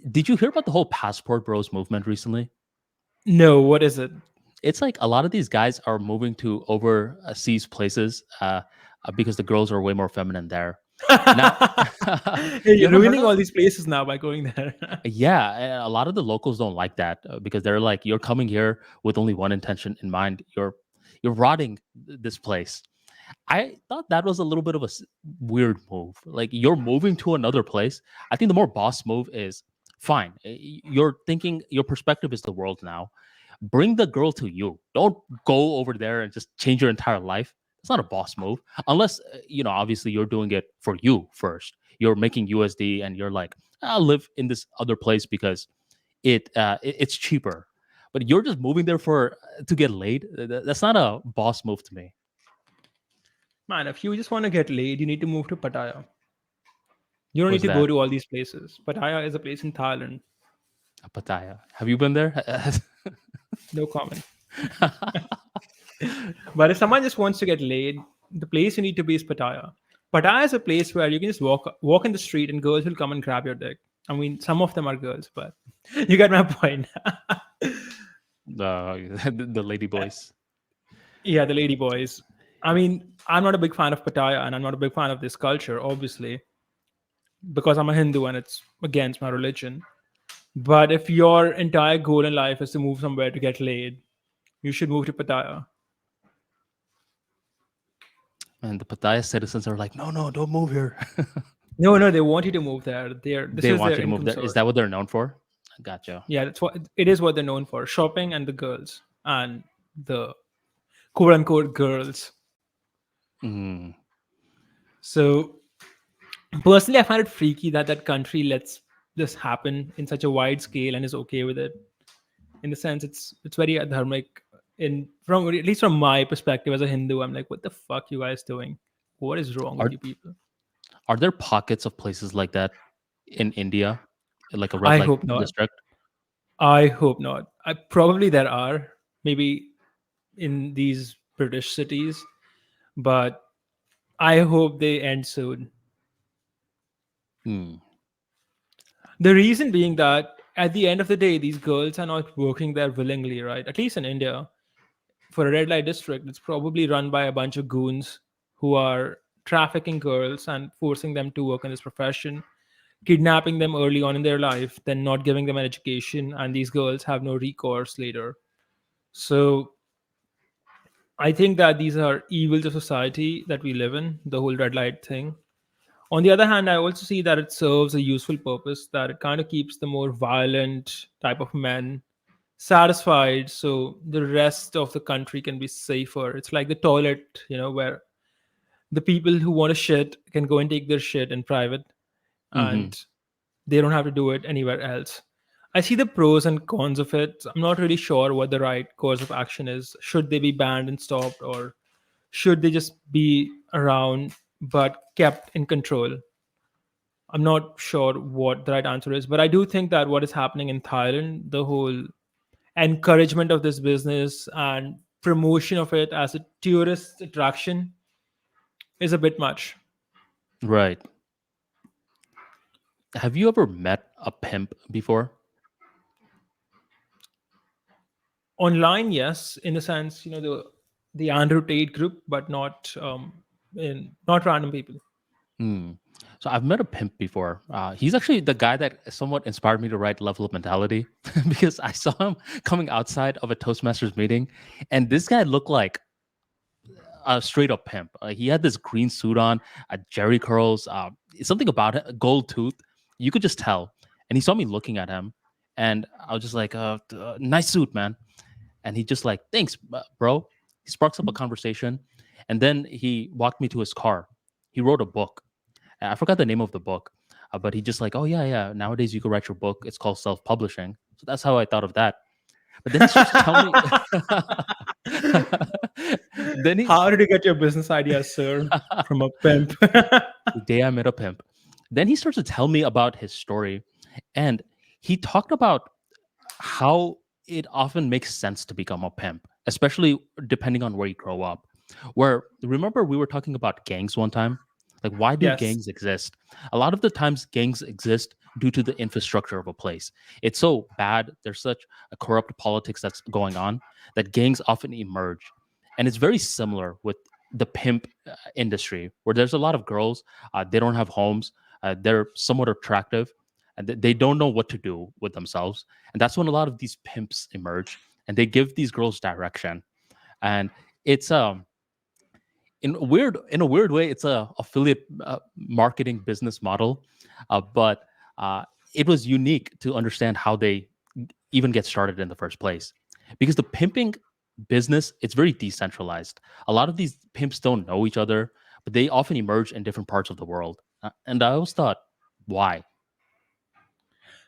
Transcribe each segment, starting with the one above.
Did you hear about the whole passport bros movement recently? No, what is it? It's like a lot of these guys are moving to overseas places because the girls are way more feminine there. Now, Hey, you you're ever heard ruining of? all these places now by going there. Yeah, a lot of the locals don't like that because they're like, you're coming here with only one intention in mind. You're rotting this place. I thought that was a little bit of a weird move. Like you're moving to another place. I think the more boss move is fine. You're thinking your perspective is the world now. Bring the girl to you. Don't go over there and just change your entire life. It's not a boss move unless obviously you're doing it for you first. You're making USD and you're like, I'll live in this other place because it's cheaper. But you're just moving there for to get laid. That's not a boss move to me. Man, if you just want to get laid, you need to move to Pattaya. You don't need Was to go that to all these places. Pattaya is a place in Thailand. Pattaya? Have you been there? No comment. But if someone just wants to get laid, the place you need to be is Pattaya. Pattaya is a place where you can just walk in the street and girls will come and grab your dick. I mean, some of them are girls, but you get my point. The lady boys. Yeah, the lady boys. I mean, I'm not a big fan of Pattaya and I'm not a big fan of this culture, obviously, because I'm a Hindu and it's against my religion. But if your entire goal in life is to move somewhere to get laid, you should move to Pattaya. And the Pattaya citizens are like, no, no, don't move here. No, no, they want you to move there. This They is want their you to move income there. Is source. that what they're known for? Gotcha. Yeah, that's what it is. What they're known for: shopping and the girls and the quote unquote girls. Mm. So personally, I find it freaky that that country lets this happen in such a wide scale and is okay with it. In the sense, it's very dharmic. In from at least from my perspective as a Hindu, I'm like, what the fuck you guys doing? What is wrong with Are you people? are there pockets of places like that in India, like a red I light hope not. district? I hope not. I probably there are maybe in these British cities, but I hope they end soon. Hmm. The reason being that at the end of the day, these girls are not working there willingly, right? At least in India, for a red light district, it's probably run by a bunch of goons who are trafficking girls and forcing them to work in this profession, kidnapping them early on in their life, then not giving them an education, and these girls have no recourse later. So I think that these are evils of society that we live in, the whole red light thing. On the other hand, I also see that it serves a useful purpose, that it kind of keeps the more violent type of men satisfied so the rest of the country can be safer. It's like the toilet, where the people who want to shit can go and take their shit in private Mm-hmm. and they don't have to do it anywhere else. I see the pros and cons of it. I'm not really sure what the right course of action is. Should they be banned and stopped, or should they just be around but kept in control? I'm not sure what the right answer is, but I do think that what is happening in Thailand, the whole encouragement of this business and promotion of it as a tourist attraction, is a bit much. Right. Have you ever met a pimp before? Online, yes, in the sense, the Andrew Tate group, but not in not random people. Hmm. So I've met a pimp before. He's actually the guy that somewhat inspired me to write Level Up Mentality because I saw him coming outside of a Toastmasters meeting, and this guy looked like a straight up pimp. He had this green suit on, Jerry curls, something about it, gold tooth. You could just tell. And he saw me looking at him, and I was just like, "Nice suit, man." And he just like, "Thanks, bro." He sparks up a conversation, and then he walked me to his car. He wrote a book. I forgot the name of the book, but he just like, "Oh yeah, yeah. Nowadays you can write your book. It's called self publishing." So that's how I thought of that. But then he starts to tell me. then he How did you get your business ideas, sir? From a pimp. the day I met a pimp. Then he starts to tell me about his story. And he talked about how it often makes sense to become a pimp, especially depending on where you grow up. Where remember we were talking about gangs one time? Like, why do Yes. gangs exist? A lot of the times gangs exist due to the infrastructure of a place. It's so bad. There's such a corrupt politics that's going on that gangs often emerge. And it's very similar with the pimp industry, where there's a lot of girls, they don't have homes, they're somewhat attractive, and they don't know what to do with themselves. And that's when a lot of these pimps emerge and they give these girls direction. And it's in a weird way, it's a affiliate marketing business model, but uh, it was unique to understand how they even get started in the first place, because the pimping business, it's very decentralized. A lot of these pimps don't know each other, but they often emerge in different parts of the world. And I always thought, why?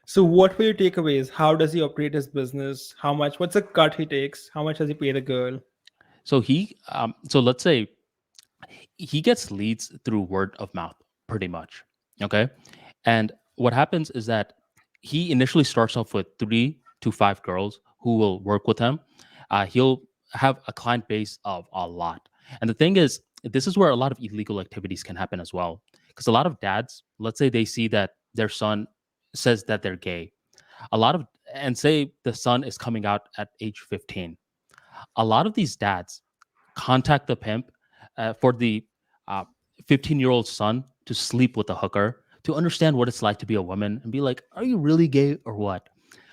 So what were your takeaways? How does he operate his business? How much? What's the cut he takes? How much does he pay the girl? So let's say he gets leads through word of mouth, pretty much. Okay. And what happens is that he initially starts off with 3 to 5 girls who will work with him. He'll have a client base of a lot. And the thing is, this is where a lot of illegal activities can happen as well. Because a lot of dads, let's say they see that their son says that they're gay. A lot of, and say the son is coming out at age 15. A lot of these dads contact the pimp for the 15-year-old son to sleep with a hooker, to understand what it's like to be a woman and be like, are you really gay or what?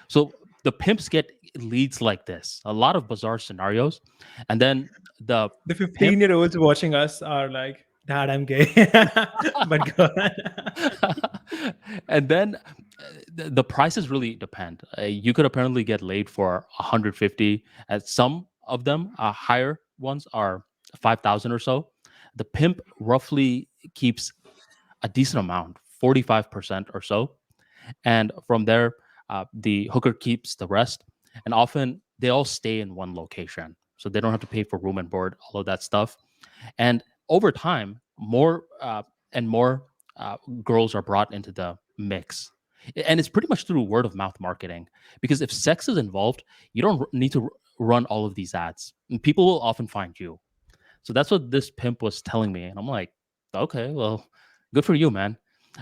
So the pimps get leads like this, a lot of bizarre scenarios. And then the The pimp 15-year-olds watching us are like, Dad, I'm gay. But go on. and then the prices really depend. You could apparently get laid for 150. Some of them, higher ones, are 5,000 or so. The pimp roughly keeps a decent amount, 45% or so. And from there, the hooker keeps the rest. And often they all stay in one location. So they don't have to pay for room and board, all of that stuff. And over time, more and more girls are brought into the mix. And it's pretty much through word of mouth marketing. Because if sex is involved, you don't need to run all of these ads. And people will often find you. So that's what this pimp was telling me. And I'm like, okay, well, good for you, man.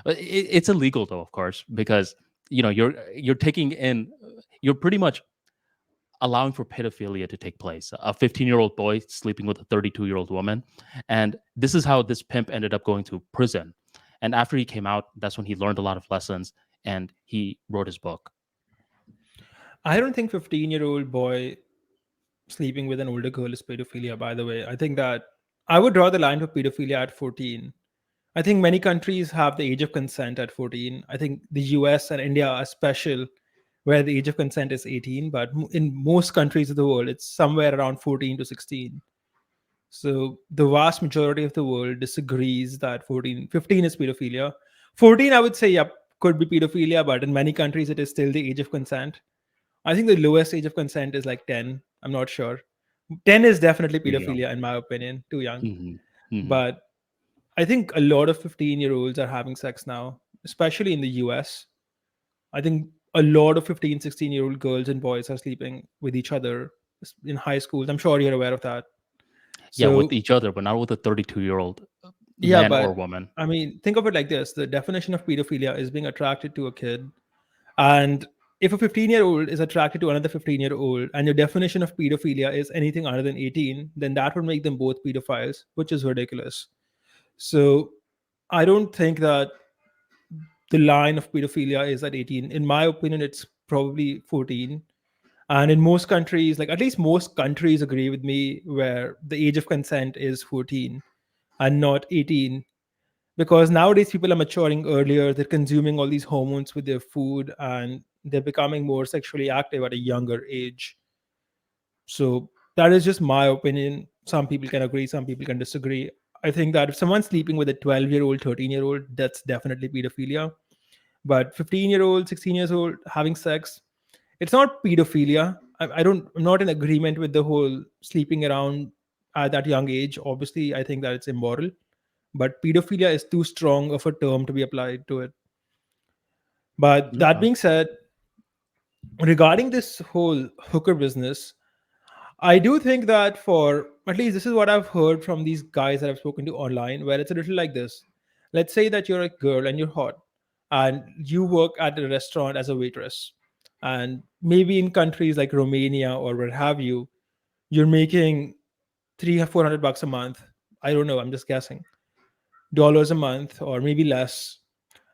It's illegal though, of course, because you're taking in, you're pretty much allowing for pedophilia to take place. A 15-year-old boy sleeping with a 32-year-old woman. And this is how this pimp ended up going to prison. And after he came out, that's when he learned a lot of lessons and he wrote his book. I don't think 15-year-old boy sleeping with an older girl is pedophilia, by the way. I think that I would draw the line for pedophilia at 14. I think many countries have the age of consent at 14. I think the US and India are special where the age of consent is 18, but in most countries of the world, it's somewhere around 14 to 16. So the vast majority of the world disagrees that 15 is pedophilia. 14, I would say, yep, could be pedophilia, but in many countries, it is still the age of consent. I think the lowest age of consent is like 10. I'm not sure. 10 is definitely Too young. pedophilia, in my opinion, too young. Hmm. Hmm. But I think a lot of 15-year-olds are having sex now, especially in the US. I think a lot of 15, 16-year-old girls and boys are sleeping with each other in high schools. I'm sure you're aware of that. Yeah, with So, each other, but not with a 32-year-old yeah, man but or woman. I mean, think of it like this: the definition of pedophilia is being attracted to a kid. And if a 15-year-old is attracted to another 15-year-old, and your definition of pedophilia is anything other than 18, then that would make them both pedophiles, which is ridiculous. So, I don't think that the line of pedophilia is at 18. In my opinion, it's probably 14. And in most countries, like at least most countries agree with me, where the age of consent is 14 and not 18. Because nowadays people are maturing earlier, they're consuming all these hormones with their food, and they're becoming more sexually active at a younger age. So that is just my opinion. Some people can agree, some people can disagree. I think that if someone's sleeping with a 12-year-old, 13-year-old, that's definitely pedophilia. But 15-year-old, 16 years old having sex, it's not pedophilia. I'm not in agreement with the whole sleeping around at that young age. Obviously, I think that it's immoral, but pedophilia is too strong of a term to be applied to it. But that Okay. being said, regarding this whole hooker business, I do think that, for at least this is what I've heard from these guys that I've spoken to online, where it's a little like this. Let's say that you're a girl and you're hot, and you work at a restaurant as a waitress. And maybe in countries like Romania or what have you, you're making three or 400 bucks a month. I don't know, I'm just guessing. Dollars a month or maybe less.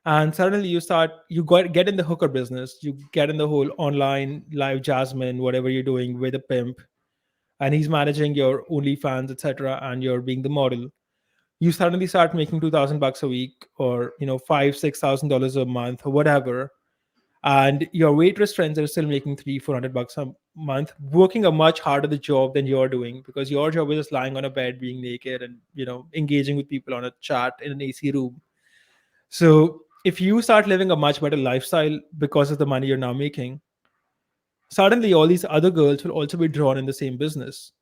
And suddenly get in the hooker business, you get in the whole online live Jasmine, whatever you're doing with a pimp, and he's managing your OnlyFans, etc., and you're being the model. You suddenly start making 2,000 bucks a week, or $5,000-6,000 a month, or whatever. And your waitress friends are still making 300-400 bucks a month, working a much harder the job than you're doing, because your job is just lying on a bed being naked and engaging with people on a chat in an AC room. So if you start living a much better lifestyle because of the money you're now making, suddenly all these other girls will also be drawn in the same business.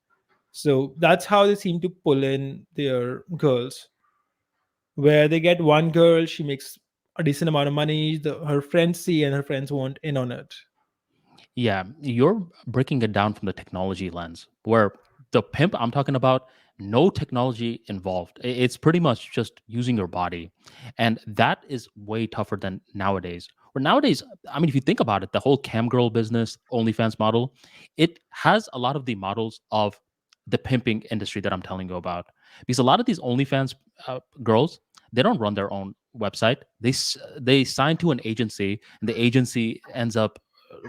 So that's how they seem to pull in their girls, where they get one girl, she makes a decent amount of money, her friends see, and her friends want in on it. Yeah, you're breaking it down from the technology lens, where the pimp I'm talking about, no technology involved. It's pretty much just using your body. And that is way tougher than nowadays. Where nowadays, I mean, if you think about it, the whole cam girl business, OnlyFans model, it has a lot of the models of the pimping industry that I'm telling you about. Because a lot of these OnlyFans girls, they don't run their own website. They sign to an agency, and the agency ends up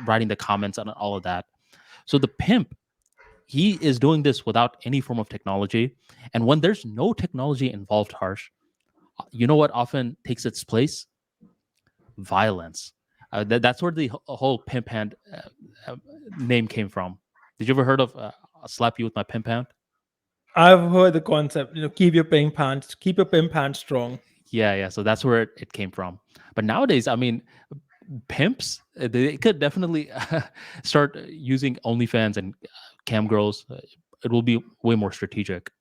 writing the comments and all of that. So the pimp, he is doing this without any form of technology. And when there's no technology involved, Harsh, you know what often takes its place? Violence. That's where the whole pimp hand uh, name came from. Did you ever heard of I'll slap you with my pimp hand? I've heard the concept, keep your pimp pants strong. Yeah, yeah. So that's where it came from. But nowadays, I mean, pimps, they could definitely start using OnlyFans and cam girls. It will be way more strategic.